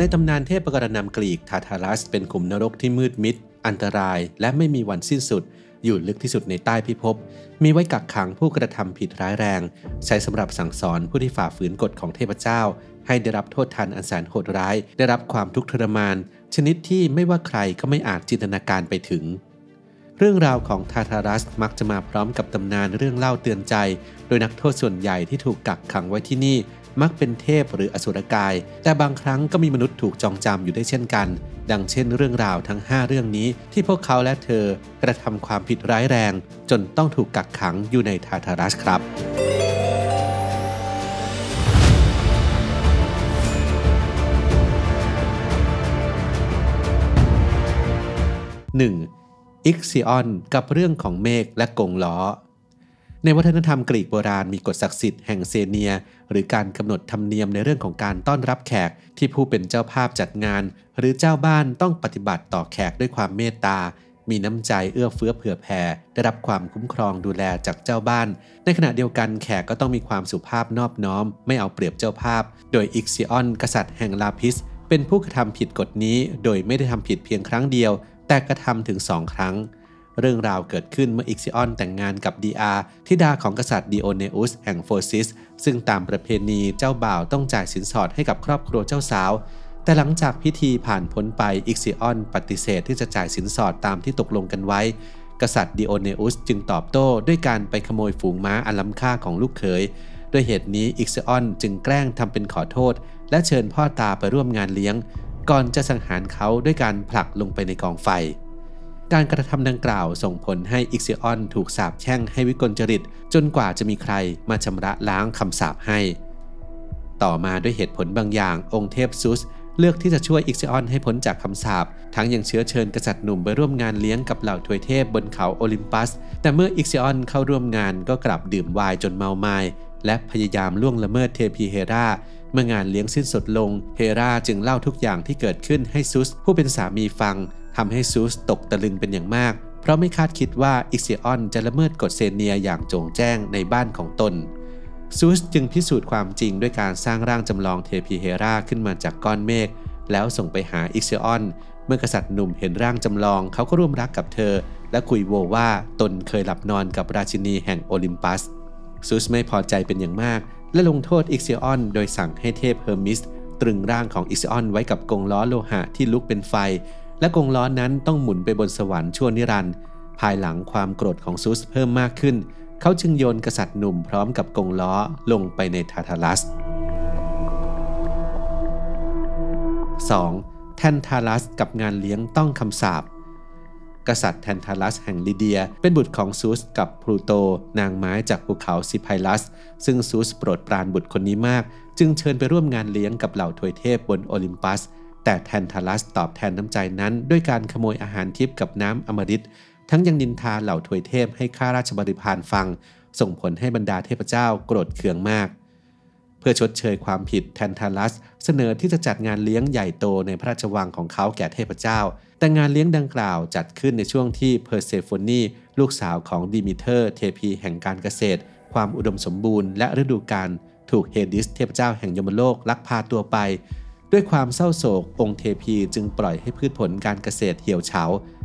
ในตำนานเทพกรณำกรีกทาทารัสเป็นขุมนรกที่มืดมิดอันตรายและไม่มีวันสิ้นสุดอยู่ลึกที่สุดในใต้พิภพมีไว้กักขังผู้กระทำผิดร้ายแรงใช้สำหรับสั่งสอนผู้ที่ฝ่าฝืนกฎของเทพเจ้าให้ได้รับโทษทันอันแสนโหดร้ายได้รับความทุกข์ทรมานชนิดที่ไม่ว่าใครก็ไม่อาจจินตนาการไปถึงเรื่องราวของทาทารัสมักจะมาพร้อมกับตำนานเรื่องเล่าเตือนใจโดยนักโทษส่วนใหญ่ที่ถูกกักขังไว้ที่นี่มักเป็นเทพหรืออสุรกายแต่บางครั้งก็มีมนุษย์ถูกจองจำอยู่ได้เช่นกันดังเช่นเรื่องราวทั้ง5เรื่องนี้ที่พวกเขาและเธอกระทำความผิดร้ายแรงจนต้องถูกกักขังอยู่ในทาทารัสครับ1. อิกซิออนกับเรื่องของเมฆและกงล้อในวัฒนธรรมกรีกโบราณมีกฎศักดิ์สิทธิ์แห่งเซเนียหรือการกำหนดธรรมเนียมในเรื่องของการต้อนรับแขกที่ผู้เป็นเจ้าภาพจัดงานหรือเจ้าบ้านต้องปฏิบัติต่อแขกด้วยความเมตตามีน้ำใจเอื้อเฟื้อเผื่อแผ่ได้รับความคุ้มครองดูแลจากเจ้าบ้านในขณะเดียวกันแขกก็ต้องมีความสุภาพนอบน้อมไม่เอาเปรียบเจ้าภาพโดยอิกซิออนกษัตริย์แห่งลาพิสเป็นผู้กระทำผิดกฎนี้โดยไม่ได้ทำผิดเพียงครั้งเดียวแต่กระทำถึง2 ครั้งเรื่องราวเกิดขึ้นเมื่ออิกซิออนแต่งงานกับดีอาธิดาของกษัตริย์ดิโอเนอุสแห่งโฟซิสซึ่งตามประเพณีเจ้าบ่าวต้องจ่ายสินสอดให้กับครอบครัวเจ้าสาวแต่หลังจากพิธีผ่านพ้นไปอิกซิออนปฏิเสธที่จะจ่ายสินสอดตามที่ตกลงกันไว้กษัตริย์ดิโอเนอุสจึงตอบโต้ด้วยการไปขโมยฝูงม้าอันล้ำค่าของลูกเขยด้วยเหตุนี้อิกซิออนจึงแกล้งทำเป็นขอโทษและเชิญพ่อตาไปร่วมงานเลี้ยงก่อนจะสังหารเขาด้วยการผลักลงไปในกองไฟการกระทำดังกล่าวส่งผลให้อิกซิออนถูกสาปแช่งให้วิกลจริตจนกว่าจะมีใครมาชำระล้างคำสาปให้ต่อมาด้วยเหตุผลบางอย่างองค์เทพซุสเลือกที่จะช่วยอิกซิออนให้พ้นจากคำสาปทั้งยังเชื้อเชิญกษัตริย์หนุ่มไปร่วมงานเลี้ยงกับเหล่าทวยเทพบนเขาโอลิมปัสแต่เมื่ออิกซิออนเข้าร่วมงานก็กลับดื่มไวน์จนเมาไม้และพยายามล่วงละเมิดเทพีเฮราเมื่องานเลี้ยงสิ้นสุดลงเฮราจึงเล่าทุกอย่างที่เกิดขึ้นให้ซุสผู้เป็นสามีฟังทำให้ซูสตกตะลึงเป็นอย่างมากเพราะไม่คาดคิดว่าอิกซิออนจะละเมิดกฎเซเนียอย่างโจ่งแจ้งในบ้านของตนซูสจึงพิสูจน์ความจริงด้วยการสร้างร่างจำลองเทพีเฮราขึ้นมาจากก้อนเมฆแล้วส่งไปหาอิกซิออนเมื่อกษัตริย์หนุ่มเห็นร่างจำลองเขาก็ร่วมรักกับเธอและคุยโวว่าตนเคยหลับนอนกับราชินีแห่งโอลิมปัสซูสไม่พอใจเป็นอย่างมากและลงโทษอิกซิออนโดยสั่งให้เทพเฮอร์มิสตรึงร่างของอิกซิออนไว้กับกรงล้อโลหะที่ลุกเป็นไฟและกรงล้อนั้นต้องหมุนไปบนสวรรค์ชั่วนิรันดร์ภายหลังความโกรธของซูสเพิ่มมากขึ้นเขาจึงโยนกษัตริย์หนุ่มพร้อมกับกรงล้อลงไปในทาทารัส 2. แทนทารัสกับงานเลี้ยงต้องคำสาปกษัตริย์แทนทารัสแห่งลิเดียเป็นบุตรของซูสกับพลูโตนางไม้จากภูเขาซิไพลัสซึ่งซูสโปรดปรานบุตรคนนี้มากจึงเชิญไปร่วมงานเลี้ยงกับเหล่าทวยเทพบนโอลิมปัสแต่แทนทารัสตอบแทนน้ำใจนั้นด้วยการขโมยอาหารทิพย์กับน้ำอมฤตทั้งยังนินทาเหล่าทวยเทพให้ข้าราชบริพารฟังส่งผลให้บรรดาเทพเจ้าโกรธเคืองมากเพื่อชดเชยความผิดแทนทารัสเสนอที่จะจัดงานเลี้ยงใหญ่โตในพระราชวังของเขาแก่เทพเจ้าแต่งานเลี้ยงดังกล่าวจัดขึ้นในช่วงที่เพอร์เซโฟนีลูกสาวของดิมิเทอร์เทพีแห่งการเกษตรความอุดมสมบูรณ์และฤดูกาลถูกเฮดิสเทพเจ้าแห่งยมโลกลักพาตัวไปด้วยความเศร้าโศกองค์เทพีจึงปล่อยให้พืชผลการเกษตรเหี่ยวเฉา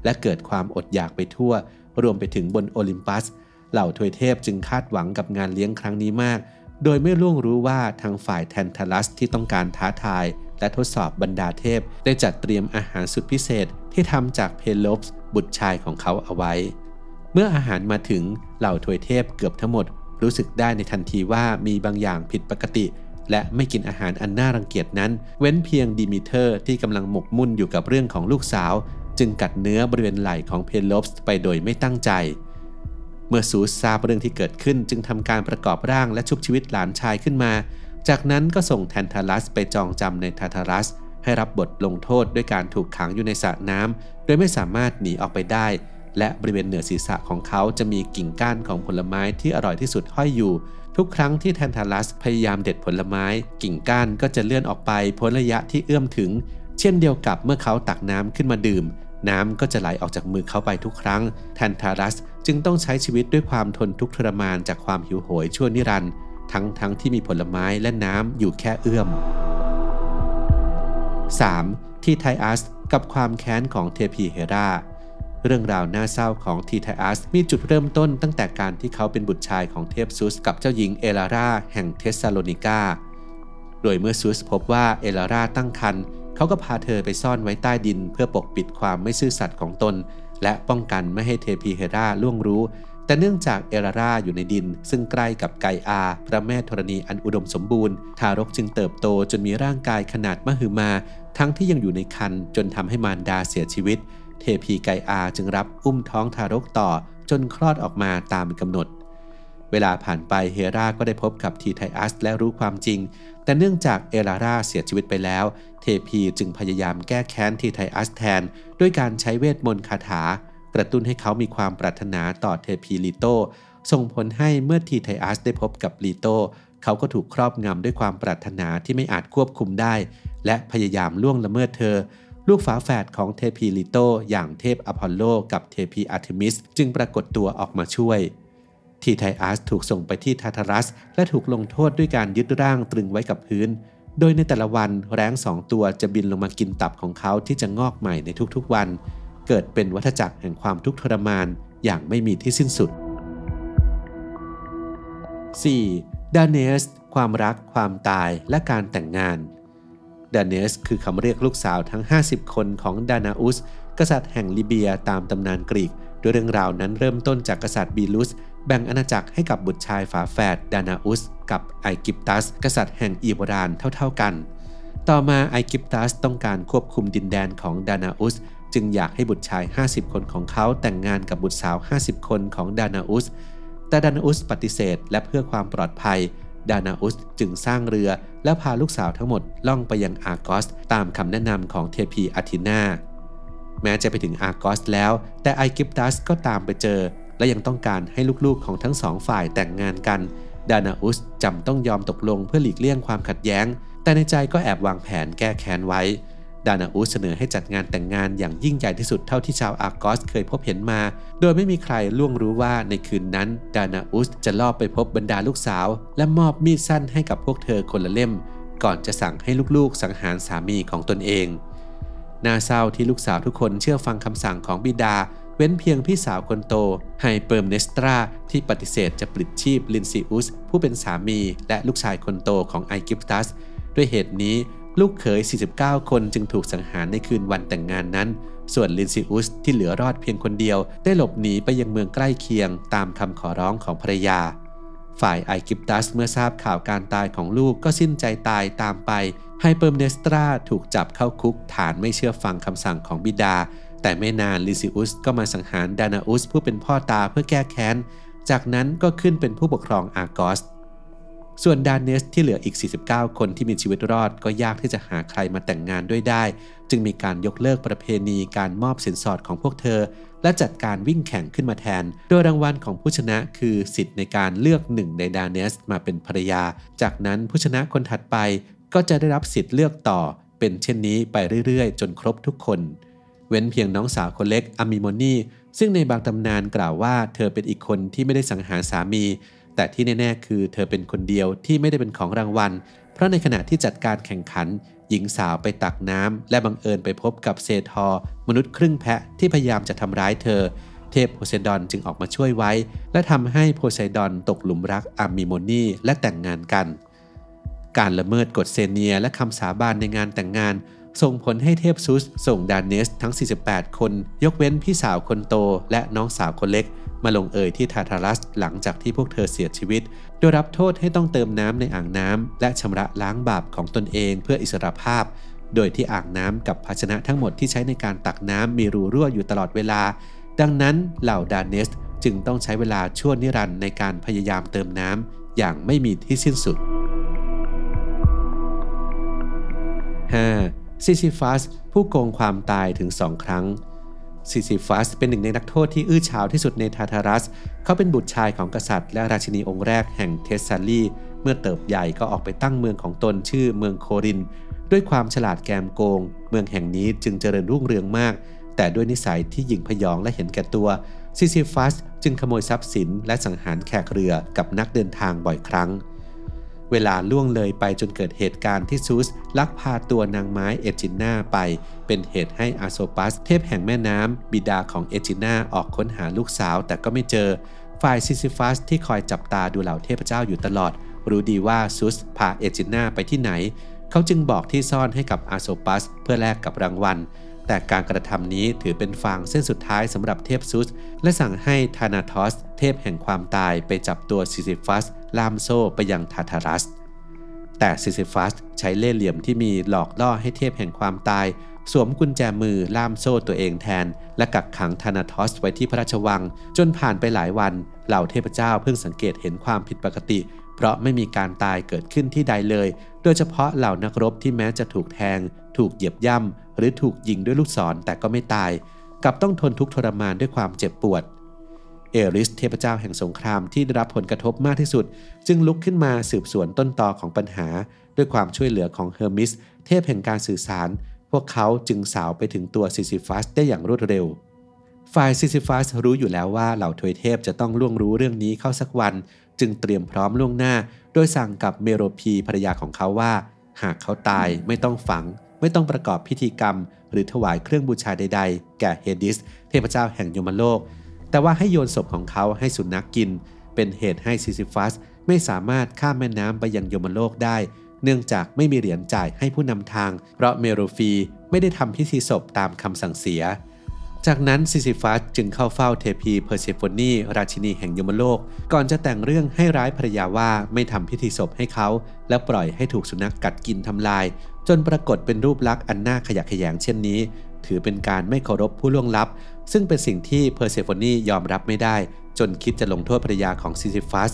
และเกิดความอดอยากไปทั่วรวมไปถึงบนโอลิมปัสเหล่าทวยเทพจึงคาดหวังกับงานเลี้ยงครั้งนี้มากโดยไม่ล่วงรู้ว่าทางฝ่ายแทนทารัสที่ต้องการท้าทายและทดสอบบรรดาเทพได้จัดเตรียมอาหารสุดพิเศษที่ทำจากเพโลปส์บุตรชายของเขาเอาไว้เมื่ออาหารมาถึงเหล่าทวยเทพเกือบทั้งหมดรู้สึกได้ในทันทีว่ามีบางอย่างผิดปกติและไม่กินอาหารอันน่ารังเกียจนั้นเว้นเพียงดิมิเทอร์ที่กำลังหมกมุ่นอยู่กับเรื่องของลูกสาวจึงกัดเนื้อบริเวณไหล่ของเพโลปส์ไปโดยไม่ตั้งใจเมื่อซูสทราบเรื่องที่เกิดขึ้นจึงทำการประกอบร่างและชุบชีวิตหลานชายขึ้นมาจากนั้นก็ส่งแทนทารัสไปจองจำในทาทารัสให้รับบทลงโทษด้วยการถูกขังอยู่ในสระน้ำโดยไม่สามารถหนีออกไปได้และบริเวณเหนือศีรษะของเขาจะมีกิ่งก้านของผลไม้ที่อร่อยที่สุดห้อยอยู่ทุกครั้งที่แทนทารัสพยายามเด็ดผลไม้กิ่งก้านก็จะเลื่อนออกไปพ้นระยะที่เอื้อมถึงเช่นเดียวกับเมื่อเขาตักน้ำขึ้นมาดื่มน้ำก็จะไหลออกจากมือเขาไปทุกครั้งแทนทารัสจึงต้องใช้ชีวิตด้วยความทนทุกข์ทรมานจากความหิวโหยชั่วนิรันดร์ทั้งที่มีผลไม้และน้ำอยู่แค่เอื้อม 3. ทีไทอัสกับความแค้นของเทพีเฮราเรื่องราวน่าเศร้าของทีไทอัสมีจุดเริ่มต้นตั้งแต่การที่เขาเป็นบุตรชายของเทพซุสกับเจ้าหญิงเอลาราแห่งเทสซาโลนิกาโดยเมื่อซุสพบว่าเอลาราตั้งครรภ์เขาก็พาเธอไปซ่อนไว้ใต้ดินเพื่อปกปิดความไม่ซื่อสัตย์ของตนและป้องกันไม่ให้เทพีเฮราล่วงรู้แต่เนื่องจากเอลาราอยู่ในดินซึ่งใกล้กับไกอาพระแม่ธรณีอันอุดมสมบูรณ์ทารกจึงเติบโตจนมีร่างกายขนาดมหึมาทั้งที่ยังอยู่ในครรภ์จนทำให้มารดาเสียชีวิตเทพีไกอาจึงรับอุ้มท้องทารกต่อจนคลอดออกมาตามกำหนดเวลาผ่านไปเฮราก็ได้พบกับทีไทอัสและรู้ความจริงแต่เนื่องจากเอลาราเสียชีวิตไปแล้วเทพีจึงพยายามแก้แค้นทีไทอัสแทนด้วยการใช้เวทมนต์คาถากระตุ้นให้เขามีความปรารถนาต่อเทพีลีโตส่งผลให้เมื่อทีไทอัสได้พบกับลีโตเขาก็ถูกครอบงำด้วยความปรารถนาที่ไม่อาจควบคุมได้และพยายามล่วงละเมิดเธอลูกฝาแฝดของเทพีลีโตอย่างเทพอพอลโลกับเทพีอาร์เทมิสจึงปรากฏตัวออกมาช่วยทีไทอัสถูกส่งไปที่ทาทารัสและถูกลงโทษด้วยการยึดร่างตรึงไว้กับพื้นโดยในแต่ละวันแร้ง2 ตัวจะบินลงมากินตับของเขาที่จะงอกใหม่ในทุกๆวันเกิดเป็นวัฏจักรแห่งความทุกข์ทรมานอย่างไม่มีที่สิ้นสุด 4. ดาเนสความรักความตายและการแต่งงานดาเนสคือคำเรียกลูกสาวทั้ง50 คนของดานาอุสกษัตริย์แห่งลิเบียตามตำนานกรีกโดยเรื่องราวนั้นเริ่มต้นจากกษัตริย์บีลุสแบ่งอาณาจักรให้กับบุตรชายฝาแฝดดานาอุสกับไอกิปตัสกษัตริย์แห่งอีโบรานเท่าๆกันต่อมาไอกิปตัสต้องการควบคุมดินแดนของดานาอุสจึงอยากให้บุตรชาย50 คนของเขาแต่งงานกับบุตรสาว50 คนของดานาอุสแต่ดานาอุสปฏิเสธและเพื่อความปลอดภัยดานาอุสจึงสร้างเรือและพาลูกสาวทั้งหมดล่องไปยังอาร์กอสตามคำแนะนำของเทพีอาทินาแม้จะไปถึงอาร์กอสแล้วแต่ไอกิปตัสก็ตามไปเจอและยังต้องการให้ลูกๆของทั้งสองฝ่ายแต่งงานกันดานาอุสจำต้องยอมตกลงเพื่อหลีกเลี่ยงความขัดแย้งแต่ในใจก็แอบวางแผนแก้แค้นไว้ดานาอุสเสนอให้จัดงานแต่งงานอย่างยิ่งใหญ่ที่สุดเท่าที่ชาวอาร์กอสเคยพบเห็นมาโดยไม่มีใครล่วงรู้ว่าในคืนนั้นดานาอุสจะลอบไปพบบรรดาลูกสาวและมอบมีดสั้นให้กับพวกเธอคนละเล่มก่อนจะสั่งให้ลูกๆสังหารสามีของตนเองน่าเศร้าที่ลูกสาวทุกคนเชื่อฟังคำสั่งของบิดาเว้นเพียงพี่สาวคนโตไฮเปิร์มเนสตราที่ปฏิเสธจะปลิดชีพลินซิอุสผู้เป็นสามีและลูกชายคนโตของไอกิปตัสด้วยเหตุนี้ลูกเขย49 คนจึงถูกสังหารในคืนวันแต่งงานนั้นส่วนลินซิอุสที่เหลือรอดเพียงคนเดียวได้หลบหนีไปยังเมืองใกล้เคียงตามคำขอร้องของภรรยาฝ่ายไอกิปตัสเมื่อทราบข่าวการตายของลูกก็สิ้นใจตายตามไปไฮเปิร์มเนสตราถูกจับเข้าคุกฐานไม่เชื่อฟังคำสั่งของบิดาแต่ไม่นานลินซิอุสก็มาสังหารดานาอุสผู้เป็นพ่อตาเพื่อแก้แค้นจากนั้นก็ขึ้นเป็นผู้ปกครองอาร์กอสส่วนดาเนสที่เหลืออีก49 คนที่มีชีวิตรอดก็ยากที่จะหาใครมาแต่งงานด้วยได้จึงมีการยกเลิกประเพณีการมอบสินสอดของพวกเธอและจัดการวิ่งแข่งขึ้นมาแทนโดยรางวัลของผู้ชนะคือสิทธิ์ในการเลือกหนึ่งในดาเนสมาเป็นภรรยาจากนั้นผู้ชนะคนถัดไปก็จะได้รับสิทธิ์เลือกต่อเป็นเช่นนี้ไปเรื่อยๆจนครบทุกคนเว้นเพียงน้องสาวคนเล็กอามิโมนีซึ่งในบางตำนานกล่าวว่าเธอเป็นอีกคนที่ไม่ได้สังหารสามีแต่ที่แน่ๆคือเธอเป็นคนเดียวที่ไม่ได้เป็นของรางวัลเพราะในขณะที่จัดการแข่งขันหญิงสาวไปตักน้ำและบังเอิญไปพบกับเซทอร์มนุษย์ครึ่งแพะที่พยายามจะทำร้ายเธอเทพโพไซดอนจึงออกมาช่วยไว้และทำให้โพไซดอนตกหลุมรักอามิโมนีและแต่งงานกันการละเมิดกฎเซเนียและคำสาบานในงานแต่งงานส่งผลให้เทพซุสส่งดาเนสทั้ง48 คนยกเว้นพี่สาวคนโตและน้องสาวคนเล็กมาลงเอยที่ทาทารัสหลังจากที่พวกเธอเสียชีวิตโดยรับโทษให้ต้องเติมน้ำในอ่างน้ำและชำระล้างบาปของตนเองเพื่ออิสรภาพโดยที่อ่างน้ำกับภาชนะทั้งหมดที่ใช้ในการตักน้ำมีรูรั่วอยู่ตลอดเวลาดังนั้นเหล่าดาเนสจึงต้องใช้เวลาชั่วนิรันดร์ในการพยายามเติมน้ำอย่างไม่มีที่สิ้นสุด 5. ซิซิฟัสผู้โกงความตายถึง2 ครั้งซิซิฟัสเป็นหนึ่งในนักโทษที่อื้อฉาวที่สุดในทาทารัสเขาเป็นบุตรชายของกษัตริย์และราชินีองค์แรกแห่งเทสซาลีเมื่อเติบใหญ่ก็ออกไปตั้งเมืองของตนชื่อเมืองโครินด้วยความฉลาดแกมโกงเมืองแห่งนี้จึงเจริญรุ่งเรืองมากแต่ด้วยนิสัยที่หยิ่งพยองและเห็นแก่ตัวซิซิฟัสจึงขโมยทรัพย์สินและสังหารแขกเรือกับนักเดินทางบ่อยครั้ง เวลาล่วงเลยไปจนเกิดเหตุการณ์ที่ซูสลักพาตัวนางไม้เอจิน่าไปเป็นเหตุให้อาโซปัสเทพแห่งแม่น้ำบิดาของเอจิน่าออกค้นหาลูกสาวแต่ก็ไม่เจอฝ่ายซิซิฟัสที่คอยจับตาดูเหล่าเทพเจ้าอยู่ตลอดรู้ดีว่าซูสพาเอจิน่าไปที่ไหนเขาจึงบอกที่ซ่อนให้กับอาโซปัสเพื่อแลกกับรางวัลแต่การกระทำนี้ถือเป็นฟางเส้นสุดท้ายสำหรับเทพซูสและสั่งให้ธานาทอสเทพแห่งความตายไปจับตัวซิซิฟัสล่ามโซ่ไปยังทาทารัสแต่ซิซิฟัสใช้เล่ห์เหลี่ยมที่มีหลอกล่อให้เทพแห่งความตายสวมกุญแจมือล่ามโซ่ตัวเองแทนและกักขังธานาทอสไว้ที่พระราชวังจนผ่านไปหลายวันเหล่าเทพเจ้าเพิ่งสังเกตเห็นความผิดปกติเพราะไม่มีการตายเกิดขึ้นที่ใดเลยโดยเฉพาะเหล่านักรบที่แม้จะถูกแทงถูกเหยียบย่ำหรือถูกยิงด้วยลูกศรแต่ก็ไม่ตายกลับต้องทนทุกข์ทรมานด้วยความเจ็บปวดเอริสเทพเจ้าแห่งสงครามที่ได้รับผลกระทบมากที่สุดจึงลุกขึ้นมาสืบสวนต้นตอของปัญหาด้วยความช่วยเหลือของเฮอร์มิสเทพแห่งการสื่อสารพวกเขาจึงสาวไปถึงตัวซิซิฟัสได้อย่างรวดเร็วฝ่ายซิซิฟัสรู้อยู่แล้วว่าเหล่าทวยเทพจะต้องล่วงรู้เรื่องนี้เข้าสักวันจึงเตรียมพร้อมล่วงหน้าโดยสั่งกับเมโรพีภรรยาของเขาว่าหากเขาตายไม่ต้องฝังไม่ต้องประกอบพิธีกรรมหรือถวายเครื่องบูชาใดๆแก่เฮดิสเทพเจ้าแห่งยมโลกแต่ว่าให้โยนศพของเขาให้สุนัขกินเป็นเหตุให้ซิซิฟัสไม่สามารถข้ามแม่น้ำไปยังยมโลกได้เนื่องจากไม่มีเหรียญจ่ายให้ผู้นำทางเพราะเมโรฟีไม่ได้ทำพิธีศพตามคำสั่งเสียจากนั้นซิซิฟัสจึงเข้าเฝ้าเทพีเพอร์เซโฟนีราชินีแห่งยมโลกก่อนจะแต่งเรื่องให้ร้ายภรรยาว่าไม่ทำพิธีศพให้เขาและปล่อยให้ถูกสุนัขกัดกินทำลายจนปรากฏเป็นรูปลักษณ์อันน่าขยะแขยงเช่นนี้ถือเป็นการไม่เคารพผู้ล่วงลับซึ่งเป็นสิ่งที่เพอร์เซโฟนียอมรับไม่ได้จนคิดจะลงโทษภรรยาของซิซิฟัส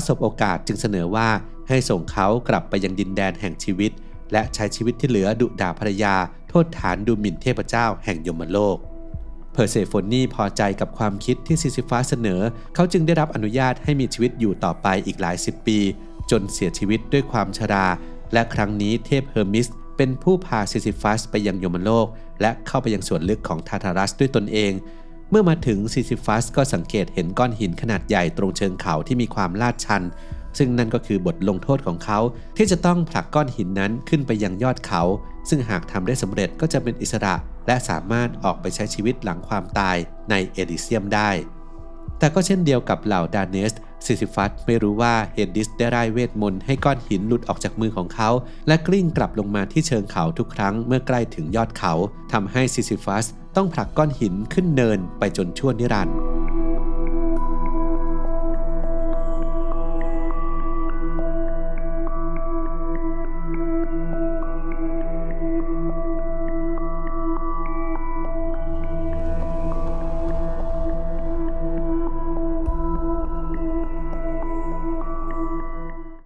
สบโอกาสจึงเสนอว่าให้ส่งเขากลับไปยังดินแดนแห่งชีวิตและใช้ชีวิตที่เหลือดุด่าภรรยาโทษฐานดูหมิ่นเทพเจ้าแห่งยมโลกเพอร์เซโฟนีพอใจกับความคิดที่ซิซิฟัสเสนอเขาจึงได้รับอนุญาตให้มีชีวิตอยู่ต่อไปอีกหลายสิบปีจนเสียชีวิตด้วยความชราและครั้งนี้เทพเฮอร์มิสเป็นผู้พาซิซิฟัสไปยังยมโลกและเข้าไปยังส่วนลึกของทาทารัสด้วยตนเองเมื่อมาถึงซิซิฟัสก็สังเกตเห็นก้อนหินขนาดใหญ่ตรงเชิงเขาที่มีความลาดชันซึ่งนั่นก็คือบทลงโทษของเขาที่จะต้องผลักก้อนหินนั้นขึ้นไปยังยอดเขาซึ่งหากทำได้สำเร็จก็จะเป็นอิสระและสามารถออกไปใช้ชีวิตหลังความตายในเอลิเซียมได้แต่ก็เช่นเดียวกับเหล่าดาเนสซิซิฟัสไม่รู้ว่าเฮดิสได้ร่ายเวทมนต์ให้ก้อนหินหลุดออกจากมือของเขาและกลิ้งกลับลงมาที่เชิงเขาทุกครั้งเมื่อใกล้ถึงยอดเขาทำให้ซิซิฟัสต้องผลักก้อนหินขึ้นเนินไปจนชั่วนิรันดร์